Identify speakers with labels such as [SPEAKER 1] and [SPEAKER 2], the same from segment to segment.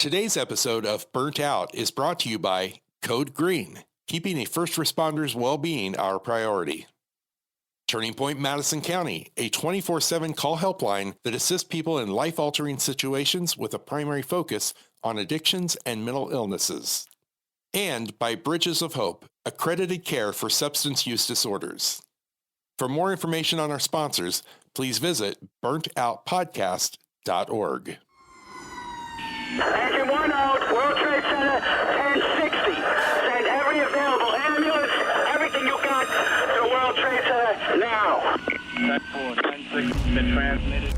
[SPEAKER 1] Today's episode of Burnt Out is brought to you by Code Green, keeping a first responder's well-being our priority. Turning Point Madison County, a 24/7 call helpline that assists people in life-altering situations with a primary focus on addictions and mental illnesses. And by Bridges of Hope, accredited care for substance use disorders. For more information on our sponsors, please visit burntoutpodcast.org.
[SPEAKER 2] Engine 1 out, World Trade Center, 1060. Send every available ambulance, everything you got to World Trade Center now.
[SPEAKER 3] Type 4, 1060, been transmitted.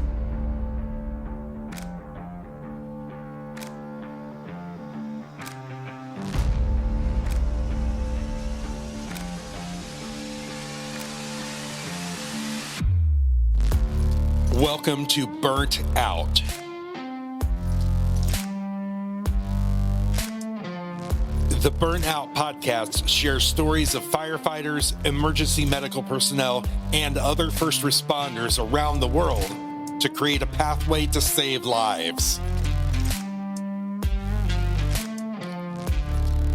[SPEAKER 1] Welcome to Burnt Out. The Burnt Out podcast shares stories of firefighters, emergency medical personnel, and other first responders around the world to create a pathway to save lives.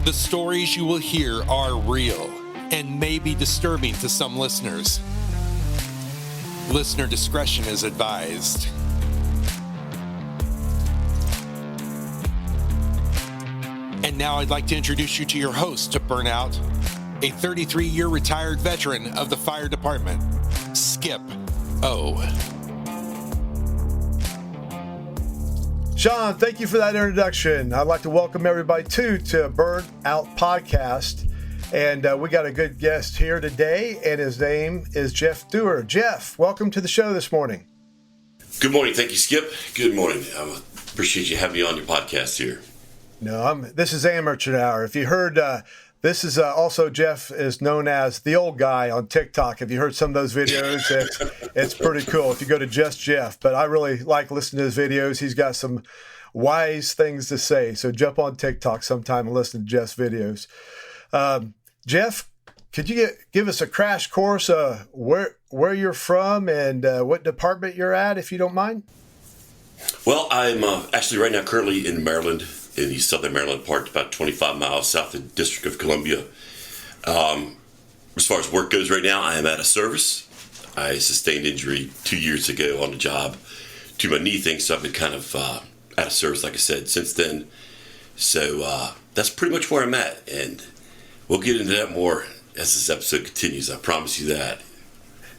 [SPEAKER 1] The stories you will hear are real and may be disturbing to some listeners. Listener discretion is advised. And now I'd like to introduce you to your host to Burnout, a 33-year retired veteran of the fire department, Skip O.
[SPEAKER 4] Sean, thank you for that introduction. I'd like to welcome everybody to Burnt Out Podcast. And we got a good guest here today, and his name is Jeff Duer. Jeff, welcome to the show this morning.
[SPEAKER 5] Good morning. Thank you, Skip. Good morning. I appreciate you having me on your podcast here.
[SPEAKER 4] No, this is Amateur Hour. If you heard, this is also Jeff is known as the old guy on TikTok. If you heard some of those videos, it's pretty cool. If you go to Just Jeff, but I really like listening to his videos. He's got some wise things to say. So jump on TikTok sometime and listen to Jeff's videos. Jeff, could you give us a crash course where you're from and what department you're at, if you don't mind?
[SPEAKER 5] Well, I'm actually right now currently in Maryland, in the southern Maryland part, about 25 miles south of the District of Columbia. As far as work goes right now, I am out of service. I sustained injury 2 years ago on the job to my knee thing, so I've been kind of out of service, like I said, since then. So that's pretty much where I'm at, and we'll get into that more as this episode continues. I promise you that.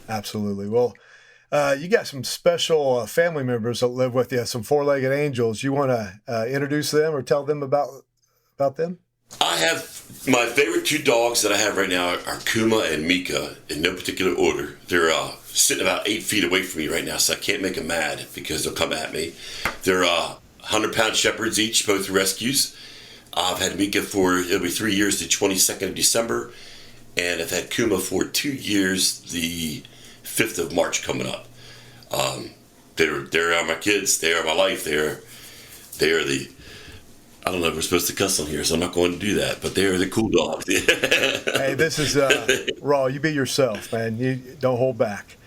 [SPEAKER 5] Absolutely.
[SPEAKER 4] Well, you got some special family members that live with you, some four-legged angels. You want to introduce them or tell them about them?
[SPEAKER 5] I have my favorite two dogs that I have right now are Kuma and Mika, in no particular order. They're sitting about 8 feet away from me right now, so I can't make them mad because they'll come at me. They're 100-pound shepherds each, both rescues. I've had Mika it'll be 3 years, the 22nd of December, and I've had Kuma for 2 years, the 5th of March coming up. They're my kids. They are my life. They are the, I don't know if we're supposed to cuss on here, so I'm not going to do that, but they are the cool dogs.
[SPEAKER 4] Hey, this is raw. You be yourself, man. You don't hold back.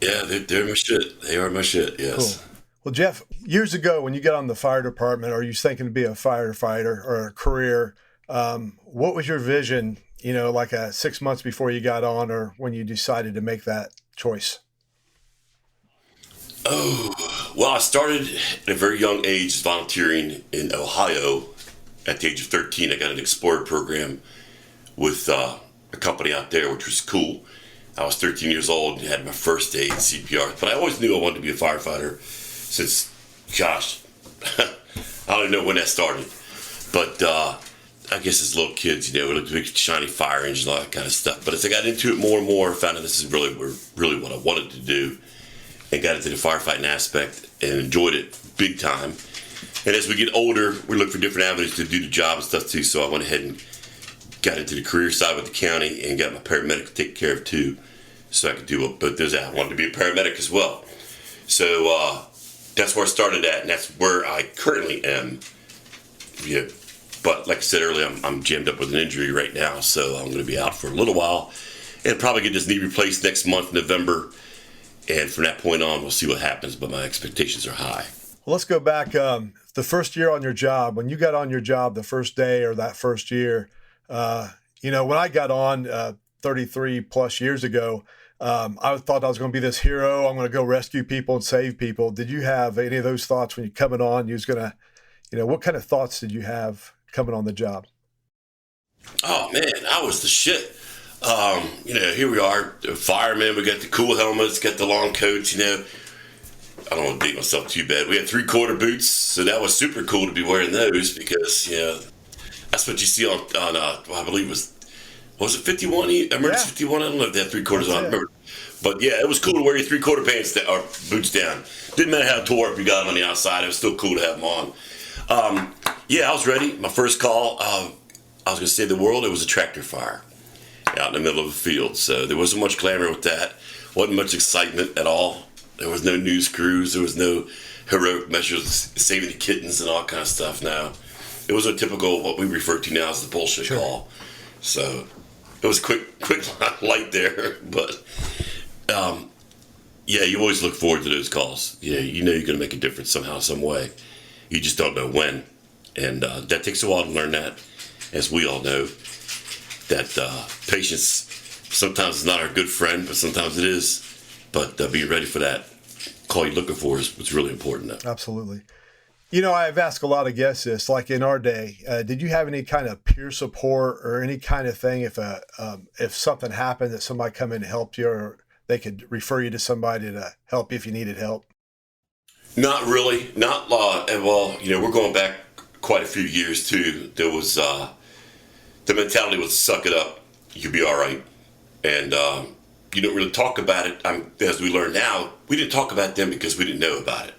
[SPEAKER 5] Yeah, they're my shit. They are my shit, yes.
[SPEAKER 4] Cool. Well, Jeff, years ago when you got on the fire department, or you was thinking to be a firefighter or a career, what was your vision, like 6 months before you got on or when you decided to make that choice?
[SPEAKER 5] Oh, well, I started at a very young age volunteering in Ohio. At the age of 13, I got an Explorer program with a company out there, which was cool. I was 13 years old and had my first aid CPR, but I always knew I wanted to be a firefighter since, gosh, I don't even know when that started. But I guess as little kids, we looked at big shiny fire engines and all that kind of stuff. But as I got into it more and more, I found out this is really what I wanted to do, and got into the firefighting aspect and enjoyed it big time. And as we get older, we look for different avenues to do the job and stuff too. So I went ahead and got into the career side with the county and got my paramedic to take care of too, so I could do both those. I wanted to be a paramedic as well. So that's where I started at, and that's where I currently am. Yeah, but like I said earlier, I'm jammed up with an injury right now, so I'm going to be out for a little while, and probably get this knee replaced next month, November. And from that point on, we'll see what happens, but my expectations are high.
[SPEAKER 4] Well, let's go back the first year on your job, when you got on your job the first day or that first year, when I got on 33 plus years ago, I thought I was going to be this hero. I'm going to go rescue people and save people. Did you have any of those thoughts when you coming on? You was going to, what kind of thoughts did you have coming on the job?
[SPEAKER 5] Oh man, I was the shit. Here we are, firemen. We got the cool helmets, got the long coats. I don't want to date myself too bad. We had 3/4 boots, so that was super cool to be wearing those because that's what you see on I believe was it 51? Emergency 51? I don't know if they had 3/4 on. I remember. But yeah, it was cool to wear your 3/4 pants or boots down. Didn't matter how tore up you got them on the outside. It was still cool to have them on. I was ready. My first call, I was going to save the world. It was a tractor fire out in the middle of a field. So there wasn't much glamour with that. Wasn't much excitement at all. There was no news crews. There was no heroic measures, saving the kittens and all kind of stuff. No, it was a typical, what we refer to now as the bullshit call. So it was quick light there. But you always look forward to those calls. Yeah, you're going to make a difference somehow, some way. You just don't know when. And that takes a while to learn that, as we all know. That patience sometimes is not our good friend, but sometimes it is. But being ready for that call you're looking for is what's really important.
[SPEAKER 4] Absolutely. I've asked a lot of guests this, like in our day, did you have any kind of peer support or any kind of thing if something happened that somebody come in and helped you, or they could refer you to somebody to help you if you needed help?
[SPEAKER 5] Not really. Not we're going back quite a few years too. There was the mentality was suck it up, you'll be all right. And you don't really talk about it. As we learn now, we didn't talk about them because we didn't know about it.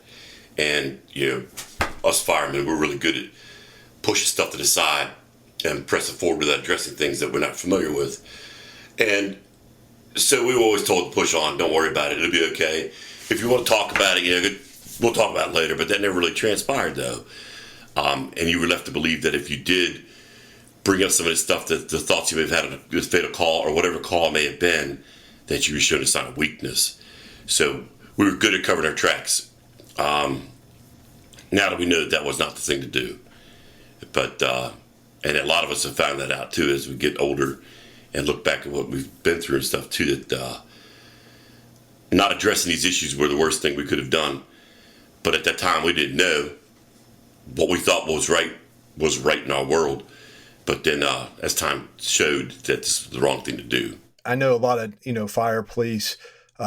[SPEAKER 5] And us firemen, we're really good at pushing stuff to the side and pressing forward without addressing things that we're not familiar with. And so we were always told to push on, don't worry about it, it'll be okay. If you want to talk about it, we'll talk about it later. But that never really transpired though. And you were left to believe that if you did bring up some of the stuff, that the thoughts you may have had on this fatal call or whatever call it may have been, that you were showing a sign of weakness. So we were good at covering our tracks. Now that we know that was not the thing to do. But, and a lot of us have found that out too as we get older and look back at what we've been through and stuff too, that not addressing these issues were the worst thing we could have done. But at that time we didn't know what we thought was right in our world. But then as time showed, that this was the wrong thing to do.
[SPEAKER 4] I know a lot of, fire police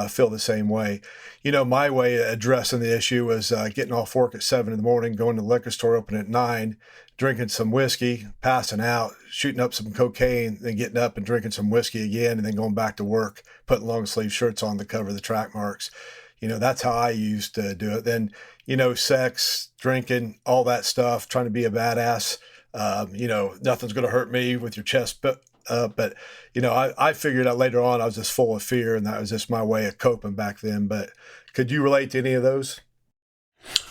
[SPEAKER 4] feel the same way. My way of addressing the issue was getting off work at 7 in the morning, going to the liquor store open at 9, drinking some whiskey, passing out, shooting up some cocaine, then getting up and drinking some whiskey again, and then going back to work, putting long sleeve shirts on to cover the track marks. That's how I used to do it. Then, sex, drinking, all that stuff, trying to be a badass. Nothing's going to hurt me with your chest. But I figured out later on I was just full of fear, and that was just my way of coping back then. But could you relate to any of those?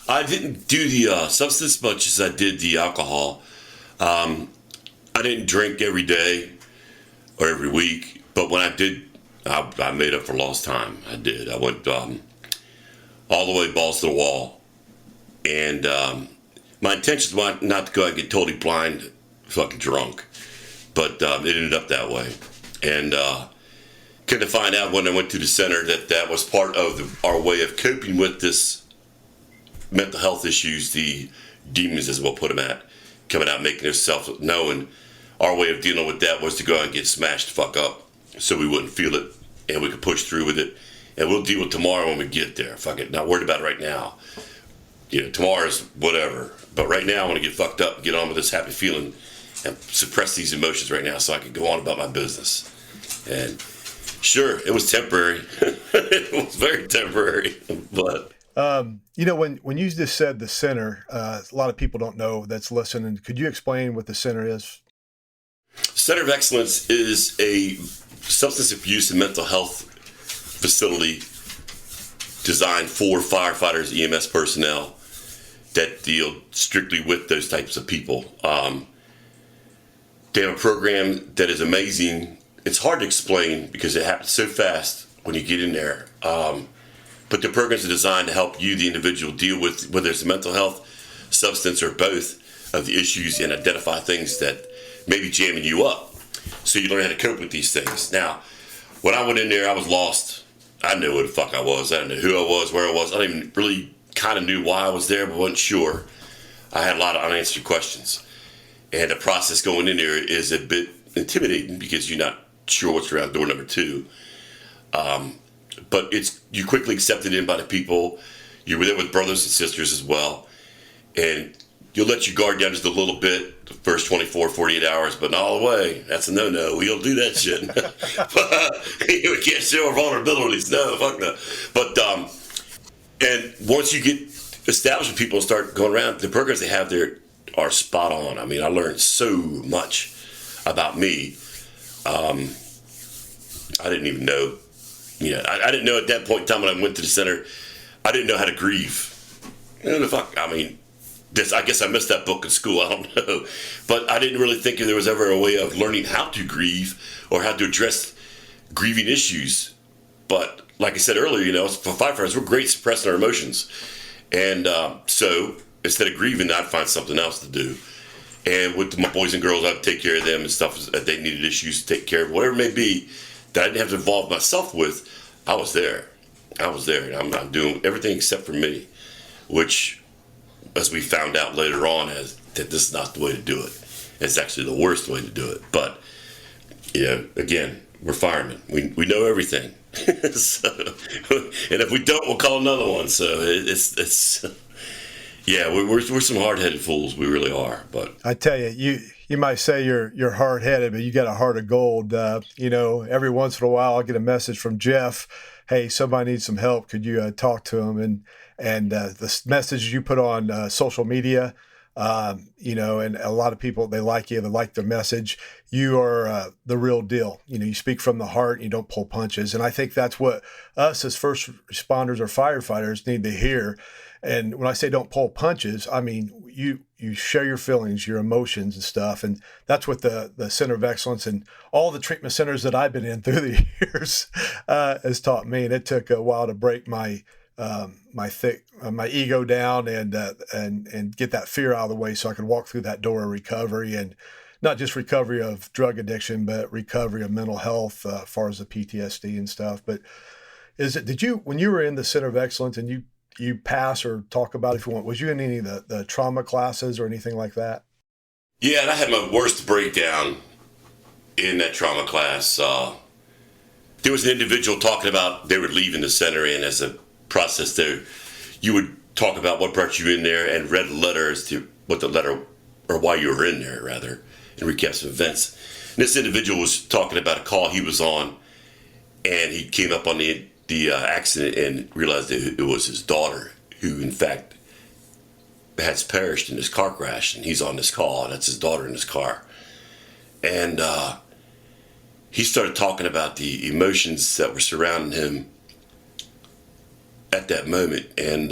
[SPEAKER 5] I didn't do the substance much as I did the alcohol. I didn't drink every day or every week, but when I did, I made up for lost time. I did. I went all the way balls to the wall. And my intentions were not to go out and get totally blind, fucking drunk. But it ended up that way. And came to find out when I went to the center that was part of our way of coping with this mental health issues, the demons as we'll put them at, coming out making themselves known. Our way of dealing with that was to go out and get smashed the fuck up so we wouldn't feel it and we could push through with it. And we'll deal with tomorrow when we get there. Fuck it, not worried about it right now. Tomorrow's whatever. But right now I want to get fucked up and get on with this happy feeling and suppress these emotions right now so I can go on about my business. And sure, it was temporary. It was very temporary. But
[SPEAKER 4] when you just said the center, a lot of people don't know that's listening. Could you explain what the center is?
[SPEAKER 5] Center of Excellence is a substance abuse and mental health facility designed for firefighters, EMS personnel that deal strictly with those types of people. They have a program that is amazing. It's hard to explain because it happens so fast when you get in there. But the programs are designed to help you, the individual, deal with whether it's mental health, substance or both of the issues and identify things that may be jamming you up. So you learn how to cope with these things. Now, when I went in there, I was lost. I didn't know who the fuck I was. I didn't know who I was, where I was. I didn't even really kind of knew why I was there, but wasn't sure. I had a lot of unanswered questions. And the process going in there is a bit intimidating because you're not sure what's around door number 2. But you quickly accepted in by the people. You were there with brothers and sisters as well. And you'll let your guard down just a little bit the first 24, 48 hours, but not all the way. That's a no-no. We don't do that shit. We can't show our vulnerabilities. No, fuck no. But, and once you get established with people and start going around, the programs they have there are spot on. I mean, I learned so much about me. I didn't even know. I didn't know at that point in time when I went to the center, I didn't know how to grieve. The fuck? I mean, I guess I missed that book in school. I don't know. But I didn't really think there was ever a way of learning how to grieve or how to address grieving issues. But like I said earlier, for firefighters, we're great at suppressing our emotions. And so instead of grieving, I'd find something else to do. And with my boys and girls, I'd take care of them and stuff that they needed issues to take care of. Whatever it may be that I didn't have to involve myself with, I was there. And I'm not doing everything except for me, which, as we found out later on, that this is not the way to do it. It's actually the worst way to do it. But, again, we're firemen. We know everything. So, and if we don't, we'll call another one. So it's we're some hard-headed fools. We really are. But
[SPEAKER 4] I tell you, you might say you're hard-headed, but you got a heart of gold. Every once in a while, I'll get a message from Jeff. Hey, somebody needs some help. Could you talk to him? And the messages you put on social media, and a lot of people, they like you, they like the message. You are the real deal. You speak from the heart, and you don't pull punches. And I think that's what us as first responders or firefighters need to hear. And when I say don't pull punches, I mean, you share your feelings, your emotions and stuff. And that's what the Center of Excellence and all the treatment centers that I've been in through the years has taught me. And it took a while to break my ego down and get that fear out of the way so I could walk through that door of recovery, and not just recovery of drug addiction, but recovery of mental health as far as the PTSD and stuff. But when you were in the Center of Excellence and you pass or talk about, if you want, was you in any of the trauma classes or anything like that?
[SPEAKER 5] Yeah, and I had my worst breakdown in that trauma class. There was an individual talking about they were leaving the center, and as a process there, you would talk about what brought you in there and read the letter as to what the letter, or why you were in there, rather, and recap some events. And this individual was talking about a call he was on, and he came up on the accident and realized that it was his daughter who, in fact, has perished in this car crash, and he's on this call, and that's his daughter in his car. And he started talking about the emotions that were surrounding him at that moment, and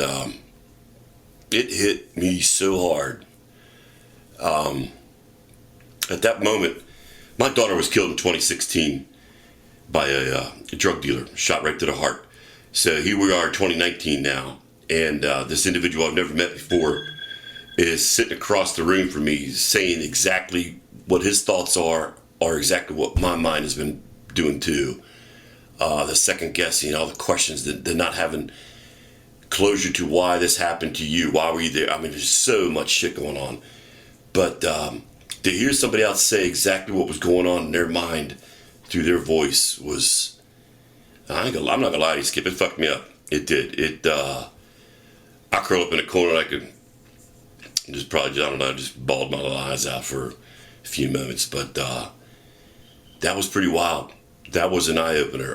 [SPEAKER 5] it hit me so hard. At that moment, my daughter was killed in 2016 by a drug dealer, shot right to the heart. So here we are in 2019 now, and this individual I've never met before is sitting across the room from me saying exactly what his thoughts are exactly what my mind has been doing too. The second guessing, all the questions, the not having closure to why this happened to you, why were you there? I mean, there's so much shit going on. But to hear somebody else say exactly what was going on in their mind through their voice was, I'm not gonna lie to you, Skip, it fucked me up. It did. I curled up in a corner and I could just bawled my little eyes out for a few moments. But that was pretty wild. That was an eye-opener.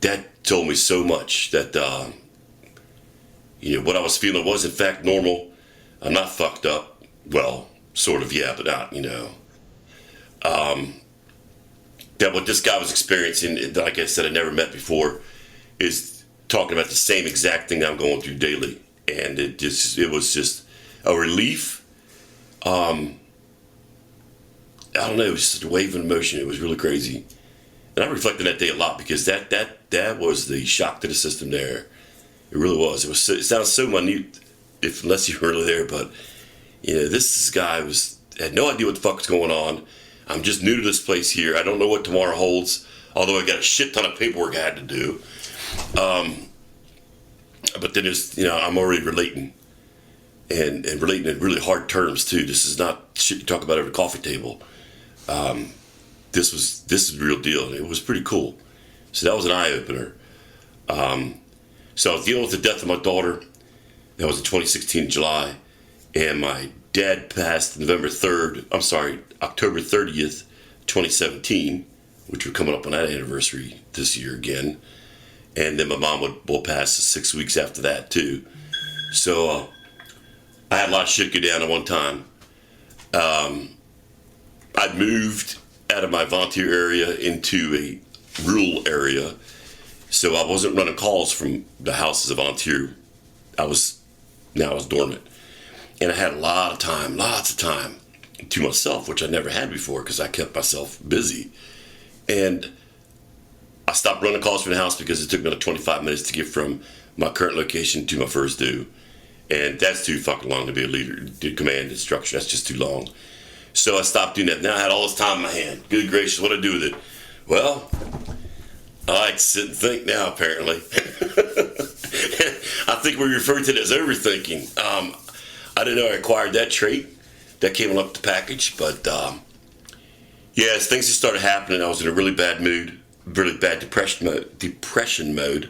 [SPEAKER 5] That told me so much that, what I was feeling was in fact normal. I'm not fucked up. Well, sort of, yeah, but not, that what this guy was experiencing, like I said, I never met before, is talking about the same exact thing I'm going through daily. And it was just a relief. I don't know, it was just a wave of emotion. It was really crazy. And I reflected that day a lot because that was the shock to the system there. It really was. It sounds so minute, unless you were really there. But this guy had no idea what the fuck was going on. I'm just new to this place here. I don't know what tomorrow holds. Although I got a shit ton of paperwork I had to do. But then I'm already relating. And relating in really hard terms too. This is not shit you talk about over the coffee table. This is the real deal, and it was pretty cool. So that was an eye opener. So I was dealing with the death of my daughter. That was in 2016 July, and my dad passed October 30th, 2017, which we're coming up on that anniversary this year again. And then my mom will pass 6 weeks after that too. So I had a lot of shit go down at one time. I'd moved out of my volunteer area into a rural area, so I wasn't running calls from the house as a volunteer. I was dormant, and I had lots of time to myself, which I never had before because I kept myself busy. And I stopped running calls from the house because it took me like 25 minutes to get from my current location to my first due. And that's too fucking long to be a leader, to command instruction. That's just too long. So I stopped doing that. Now I had all this time in my hand. Good gracious, what do I do with it? Well, I like to sit and think now, apparently. I think we refer to it as overthinking. I didn't know I acquired that trait. That came up the package. But, as things just started happening, I was in a really bad mood, really bad depression mode.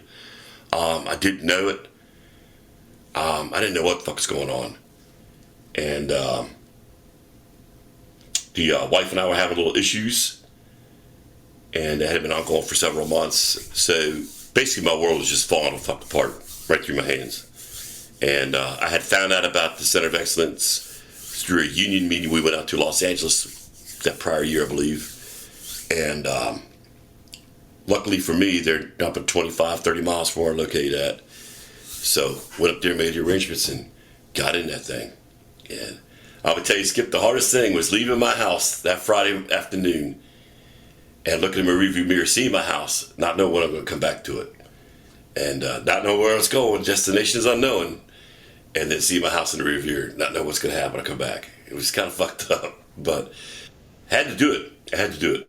[SPEAKER 5] I didn't know it. I didn't know what the fuck was going on. And the wife and I were having little issues, and that had been ongoing for several months. So basically my world was just falling the fuck apart right through my hands. And I had found out about the Center of Excellence through a union meeting. We went out to Los Angeles that prior year, I believe. And luckily for me, they're up at 25-30 miles from where I'm located at. So went up there, made the arrangements, and got in that thing. And I would tell you, Skip, the hardest thing was leaving my house that Friday afternoon and looking in my rearview mirror, seeing my house, not knowing when I'm going to come back to it. And not knowing where I was going, destinations unknown. And then see my house in the rearview mirror, not know what's going to happen when I come back. It was kind of fucked up, but had to do it. I had to do it.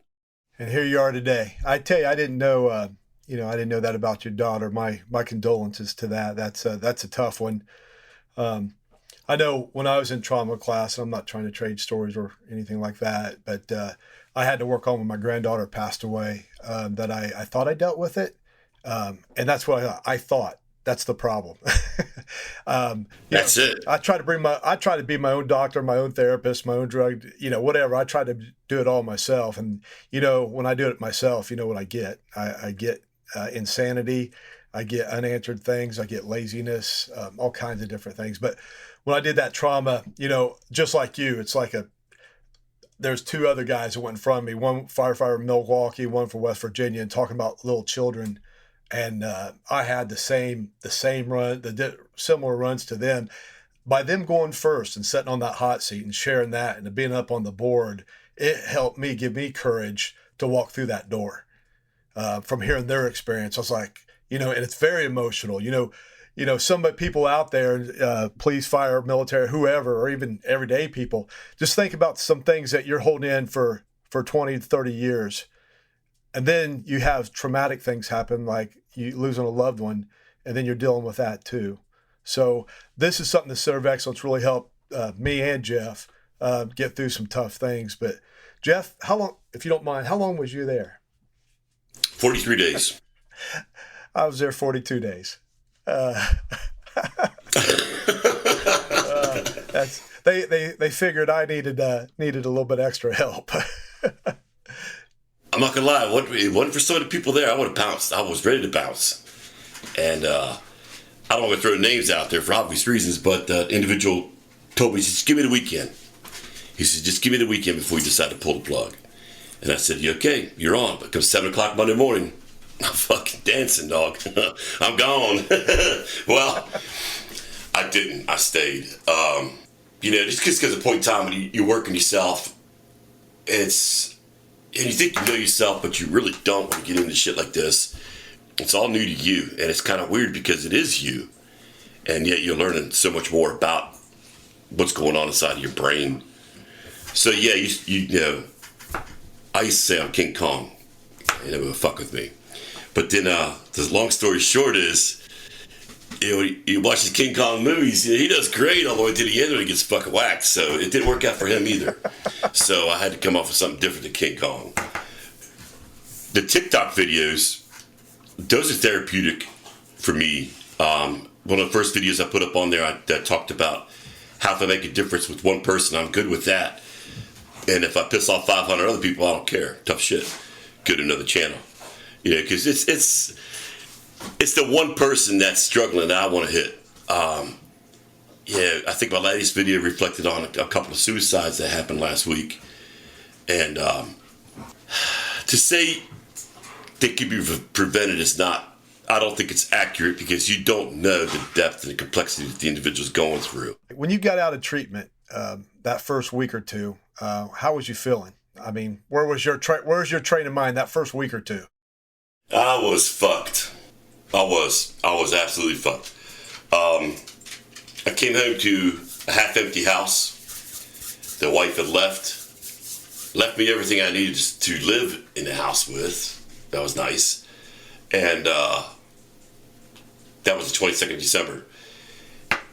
[SPEAKER 4] And here you are today. I tell you, I didn't know, I didn't know that about your daughter. My condolences to that. That's a tough one. I know when I was in trauma class, I'm not trying to trade stories or anything like that, but I had to work on when my granddaughter passed away, that I thought I dealt with it. And that's what I thought. That's the problem.
[SPEAKER 5] That's it.
[SPEAKER 4] I try to be my own doctor, my own therapist, my own drug, whatever. I try to do it all myself. And, when I do it myself, what I get? I get insanity. I get unanswered things. I get laziness, all kinds of different things. But when I did that trauma, just like you, it's like there's two other guys that went in front of me, one firefighter in Milwaukee, one from West Virginia, and talking about little children. And I had the same run, similar runs to them. By them going first and sitting on that hot seat and sharing that and being up on the board, it helped me, give me courage to walk through that door. From hearing their experience, I was like, and it's very emotional. Some people out there, police, fire, military, whoever, or even everyday people, just think about some things that you're holding in for 20, 30 years. And then you have traumatic things happen, like you losing a loved one, and then you're dealing with that too. So this is something the Center of Excellence really helped me and Jeff get through some tough things. But Jeff, how long, if you don't mind, how long was you there?
[SPEAKER 5] 43 days.
[SPEAKER 4] I was there 42 days. They figured I needed a little bit extra help.
[SPEAKER 5] I'm not gonna lie, it wasn't for some of the people there, I would have bounced. I was ready to bounce. And I don't want to throw names out there for obvious reasons, but the individual told me, he said, just give me the weekend. He said, just give me the weekend before you decide to pull the plug. And I said, okay, you're on. But come 7 o'clock Monday morning, I'm fucking dancing, dog. I'm gone. Well, I didn't. I stayed. Just because at a point in time when you're working yourself, and you think you know yourself, but you really don't when you get into shit like this. It's all new to you, and it's kind of weird because it is you. and yet you're learning so much more about what's going on inside of your brain. So yeah, you know, I used to say I'm King Kong. You know, fuck with me. But then, the long story short is, you know, you watch the King Kong movies, you know, he does great all the way to the end when he gets fucking whacked. So it didn't work out for him either. So I had to come up with something different than King Kong. The TikTok videos, those are therapeutic for me. One of the first videos I put up on there, I talked about how if I make a difference with one person, I'm good with that. And if I piss off 500 other people, I don't care. Tough shit. Go to another channel. You know, because it's the one person that's struggling that I want to hit. Yeah, I think my latest video reflected on a couple of suicides that happened last week. And to say they could be prevented is not, I don't think it's accurate, because you don't know the depth and the complexity that the individual's going through.
[SPEAKER 4] When you got out of treatment, that first week or two, how was you feeling? I mean, where's your training mind that first week or two?
[SPEAKER 5] I was fucked. I was absolutely fucked. I came home to a half-empty house. The wife had left me everything I needed to live in the house with. That was nice. And that was the 22nd of December.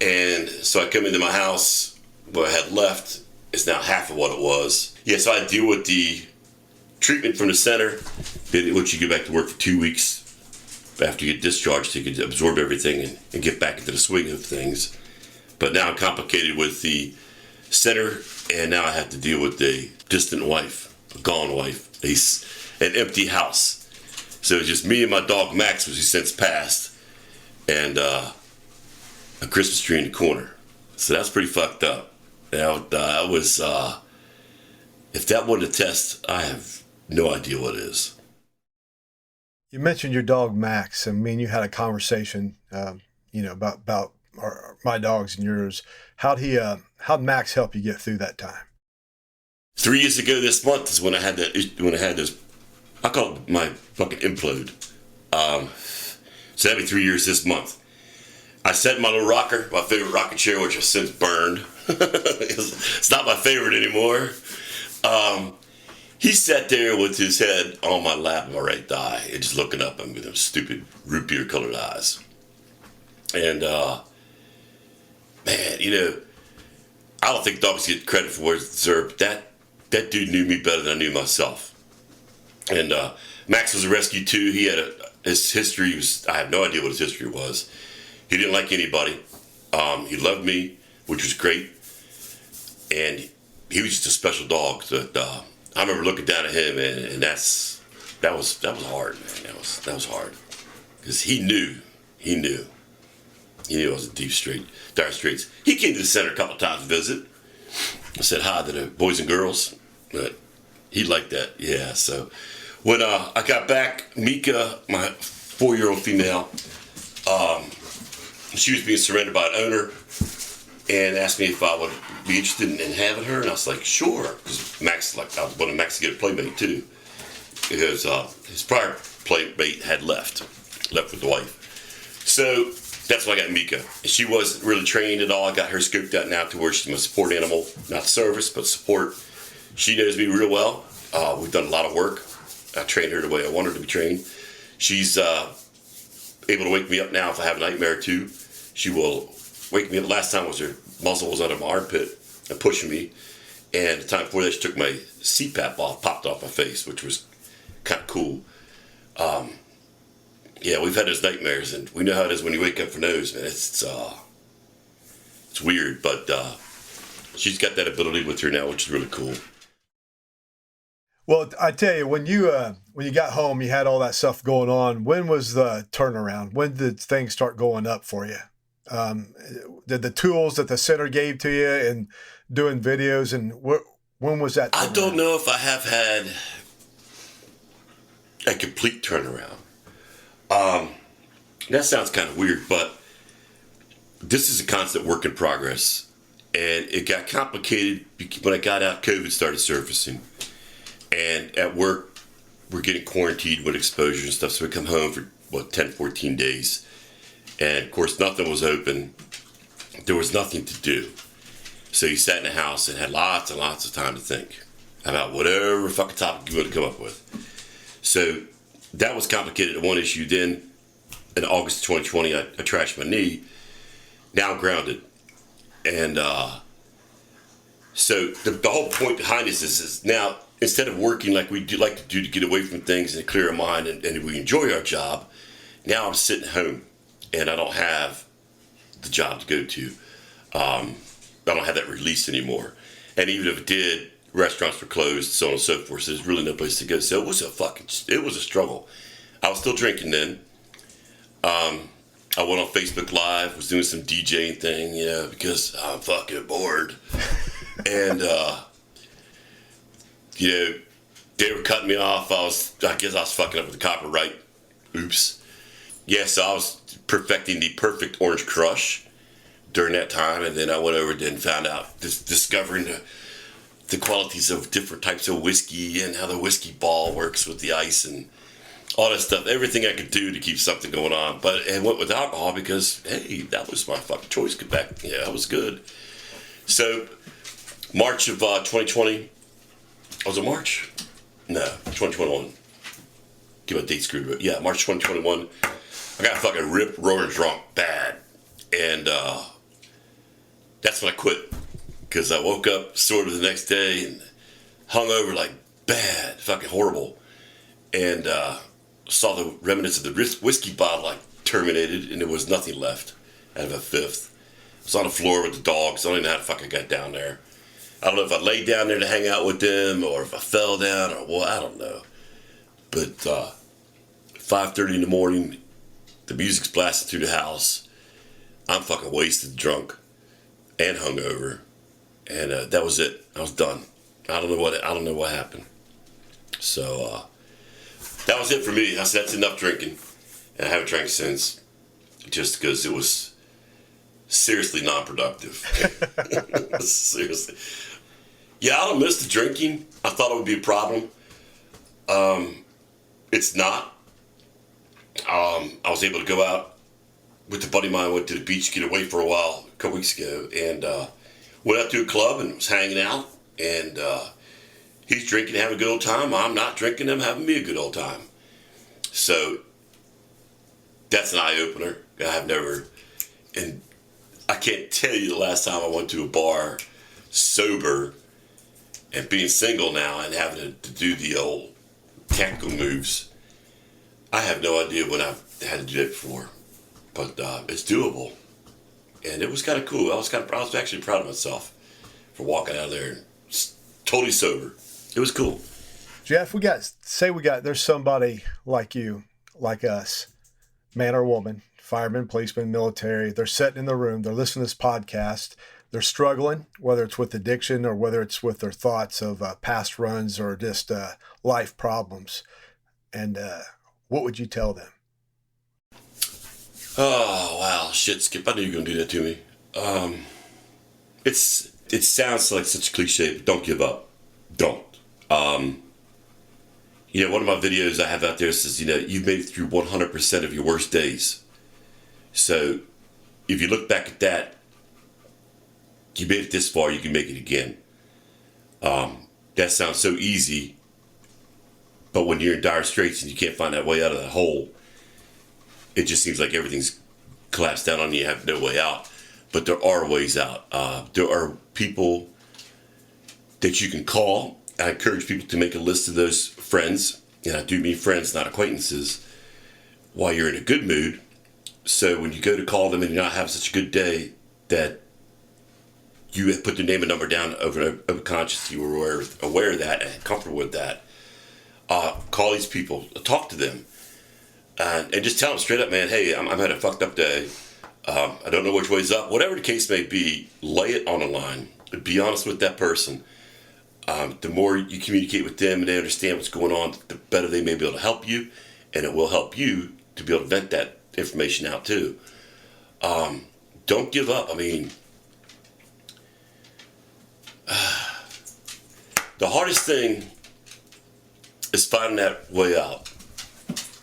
[SPEAKER 5] And so I come into my house, what I had left is now half of what it was. Yeah, so I deal with the treatment from the center. Then once you get back to work for 2 weeks after you get discharged, you can absorb everything and get back into the swing of things. But now I'm complicated with the center, and now I have to deal with a distant wife, a gone wife, an empty house. So it's just me and my dog Max, which has since passed, and a Christmas tree in the corner. So that's pretty fucked up. That was, if that wasn't a test, I have no idea what it is.
[SPEAKER 4] You mentioned your dog Max, and me and you had a conversation, you know, about my dogs and yours. How'd Max help you get through that time?
[SPEAKER 5] 3 years ago this month is when I had this, I call it my fucking implode. So that'd be 3 years this month. I sat in my little rocker, my favorite rocking chair, which has since burned. It's not my favorite anymore. He sat there with his head on my lap in my right thigh and just looking up at me with those stupid root beer colored eyes. And, man, you know, I don't think dogs get credit for what it's deserved. That dude knew me better than I knew myself. And Max was a rescue too. He had his history was, I have no idea what his history was. He didn't like anybody. He loved me, which was great. And he was just a special dog. That I remember looking down at him, and that was hard, man. That was hard, because he knew I was in dire straits. He came to the center a couple of times to visit. I said hi to the boys and girls, but he liked that. Yeah. So when I got back, Mika, my 4-year-old female, she was being surrendered by an owner, and asked me if I would be interested in having her, and I was like, sure, because Max, I wanted Max to get a playmate too, because his prior playmate had left with the wife. So that's when I got Mika. She wasn't really trained at all. I got her scoped out now to where she's my support animal, not service, but support. She knows me real well. We've done a lot of work. I trained her the way I want her to be trained. She's able to wake me up now if I have a nightmare or two. She will wake me up. Last time was her muzzle was under my armpit and pushing me. And the time before that, she took my CPAP off, popped off my face, which was kind of cool. Yeah, we've had those nightmares, and we know how it is when you wake up for those, man. It's weird, but she's got that ability with her now, which is really cool.
[SPEAKER 4] Well, I tell you, when you got home, you had all that stuff going on. When was the turnaround? When did things start going up for you? Did the tools that the center gave to you and doing videos, and when was that turnaround?
[SPEAKER 5] I don't know if I have had a complete turnaround. That sounds kind of weird, but this is a constant work in progress. And it got complicated when I got out. COVID started surfacing. And at work, we're getting quarantined with exposure and stuff. So we come home for, 10, 14 days. And of course, nothing was open. There was nothing to do. So you sat in the house and had lots and lots of time to think about whatever fucking topic you want to come up with. So that was complicated at one issue. Then in August 2020, I trashed my knee. Now I'm grounded. And so the whole point behind this is now, instead of working like we like to do to get away from things and clear our mind and we enjoy our job, now I'm sitting home and I don't have the job to go to. I don't have that release anymore. And even if it did, restaurants were closed, so on and so forth. So there's really no place to go. So it was a struggle. I was still drinking then. I went on Facebook Live, was doing some DJing thing, because I'm fucking bored. And, they were cutting me off. I guess I was fucking up with the copyright. Oops. Yeah, so I was perfecting the perfect orange crush during that time. And then I went over and found out, discovering the qualities of different types of whiskey and how the whiskey ball works with the ice and all that stuff. Everything I could do to keep something going on. But it went with alcohol because, hey, that was my fucking choice. Get back. Yeah, that was good. So March of 2020. Was it March? No, 2021. Get my date screwed up. Yeah, March 2021. I got fucking ripped, roaring drunk, bad. And that's when I quit. Because I woke up sort of the next day and hung over like bad, fucking horrible. And saw the remnants of the whiskey bottle like terminated, and there was nothing left out of a fifth. I was on the floor with the dogs. I don't even know how the fuck I got down there. I don't know if I laid down there to hang out with them or if I fell down or what, I don't know. But 5:30 in the morning, the music's blasting through the house. I'm fucking wasted, drunk, and hungover. And that was it. I was done. I don't know what happened. So that was it for me. I said that's enough drinking. And I haven't drank since, just because it was seriously non-productive. Seriously. Yeah, I don't miss the drinking. I thought it would be a problem. It's not. I was able to go out with a buddy of mine, went to the beach, get away for a while a couple weeks ago, and went out to a club and was hanging out, and he's drinking, having a good old time. I'm not drinking, I'm having me a good old time. So that's an eye-opener. I've never, and I can't tell you the last time I went to a bar sober and being single now and having to do the old tactical moves. I have no idea when I've had to do that before, but it's doable. And it was kind of cool. I was actually proud of myself for walking out of there totally sober. It was cool.
[SPEAKER 4] Jeff, there's somebody like you, like us, man or woman, fireman, policeman, military. They're sitting in the room. They're listening to this podcast. They're struggling, whether it's with addiction or whether it's with their thoughts of past runs or just life problems. And what would you tell them?
[SPEAKER 5] Oh, wow. Shit, Skip. I knew you were going to do that to me. It sounds like such a cliche, but don't give up. Don't. One of my videos I have out there says, you've made it through 100% of your worst days. So if you look back at that, you made it this far, you can make it again. That sounds so easy, but when you're in dire straits and you can't find that way out of that hole, it just seems like everything's collapsed down on you. You have no way out. But there are ways out. There are people that you can call. I encourage people to make a list of those friends, and I do mean friends, not acquaintances, while you're in a good mood. So when you go to call them and you're not having such a good day, that you put their name and number down over conscious, you were aware of that and comfortable with that. Call these people, talk to them, and just tell them straight up, man, hey, I'm having a fucked up day. I don't know which way's up. Whatever the case may be, lay it on the line. Be honest with that person. The more you communicate with them and they understand what's going on, the better they may be able to help you, and it will help you to be able to vent that information out too. Don't give up. I mean, the hardest thing is finding that way out.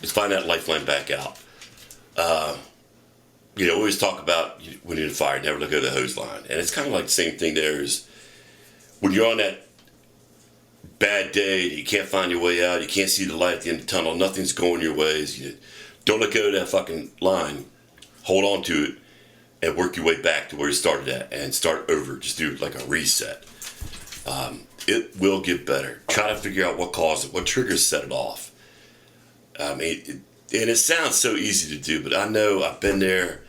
[SPEAKER 5] Is finding that lifeline back out. always talk about when you're in a fire, never let go of the hose line. And it's kind of like the same thing there is when you're on that bad day, you can't find your way out, you can't see the light at the end of the tunnel, nothing's going your ways. You don't let go of that fucking line. Hold on to it and work your way back to where you started at and start over. Just do like a reset. It will get better. Try to figure out what caused it, what triggers set it off. And it sounds so easy to do, but I know I've been there.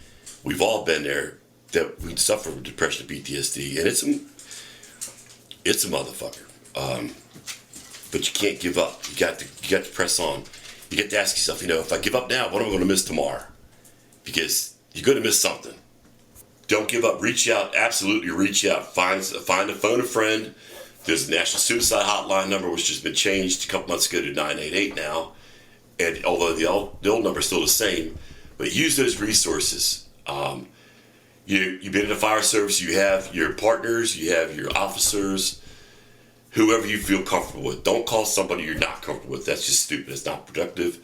[SPEAKER 5] We've all been there, that we suffer from depression and PTSD, and it's a motherfucker. But you can't give up. You got to press on. You get to ask yourself, if I give up now, what am I going to miss tomorrow? Because you're going to miss something. Don't give up. Reach out. Absolutely reach out. Find a phone a friend. There's a National Suicide Hotline number, which has been changed a couple months ago to 988 now. And although the old number is still the same, but use those resources. You've been in the fire service. You have your partners. You have your officers. Whoever you feel comfortable with. Don't call somebody you're not comfortable with. That's just stupid. It's not productive.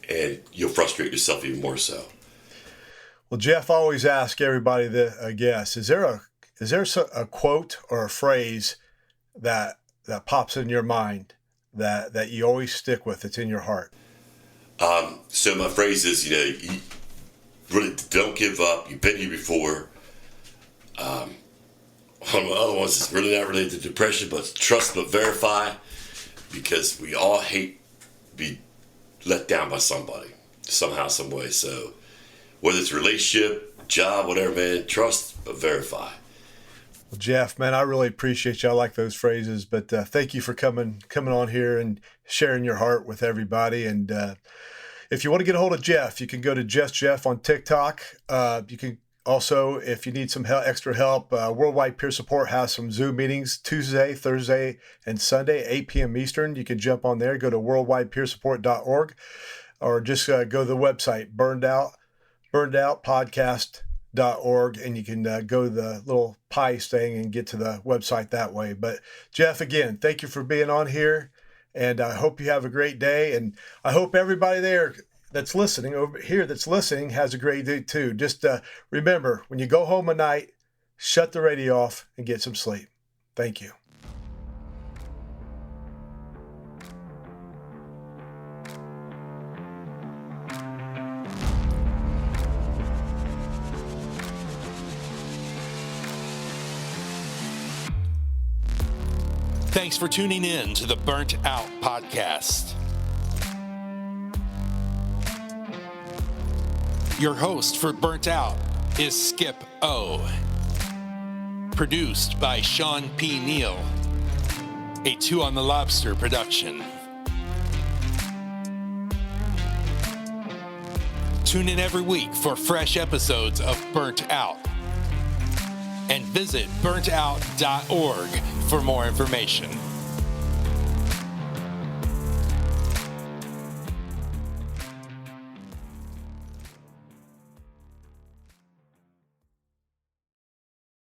[SPEAKER 5] And you'll frustrate yourself even more so.
[SPEAKER 4] Well, Jeff, I always ask everybody that I guess, is there a quote or a phrase that pops in your mind that you always stick with, that's in your heart?
[SPEAKER 5] So my phrase is, you really don't give up. You've been here before. One of the other ones is really not related to depression, but trust but verify, because we all hate to be let down by somebody somehow, some way. So whether it's a relationship, job, whatever, man, trust but verify.
[SPEAKER 4] Well, Jeff, man, I really appreciate you. I like those phrases, but thank you for coming on here and sharing your heart with everybody. And if you want to get a hold of Jeff, you can go to Just Jeff on TikTok. You can also, if you need some extra help, Worldwide Peer Support has some Zoom meetings Tuesday, Thursday, and Sunday, 8 p.m. Eastern. You can jump on there, go to worldwidepeersupport.org, or just go to the website, burnedoutpodcast.org, and you can go to the little pie thing and get to the website that way. But Jeff, again, thank you for being on here, and I hope you have a great day, and I hope everybody there that's listening over here has a great day too. Just remember, when you go home at night, shut the radio off and get some sleep. Thank you.
[SPEAKER 1] Thanks for tuning in to the Burnt Out Podcast. Your host for Burnt Out is Skip O. Produced by Sean P. Neal, a Two on the Lobster production. Tune in every week for fresh episodes of Burnt Out. And visit burntout.org for more information.